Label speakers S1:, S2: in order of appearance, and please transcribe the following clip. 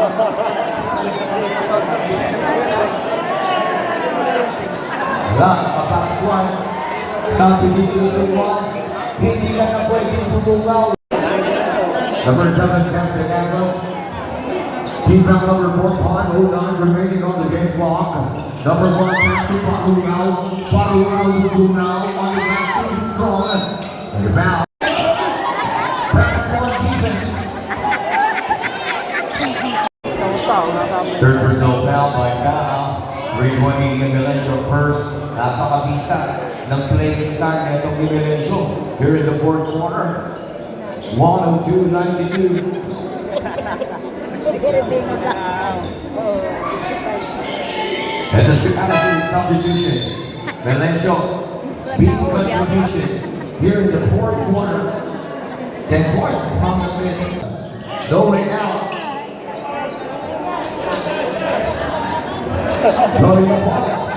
S1: Wala, kapaksuan sa Pilipinas 1, hindi na na pwedeng tumungaw. Number 7, Captain Agro. Team from number 4, Pond, 09 remaining on the game clock. Number 1, Pastor Paruao. Paruao on the basket is strong. And the foul. Pass on defense. Third result foul by Cal. 320 in Milencio first. Napakabisa ng playing time itong Milencio here in the fourth quarter. 102-92. As a substitution, Milencio big contribution here in the fourth quarter. 10 points from the miss. No way out. Joey Morales.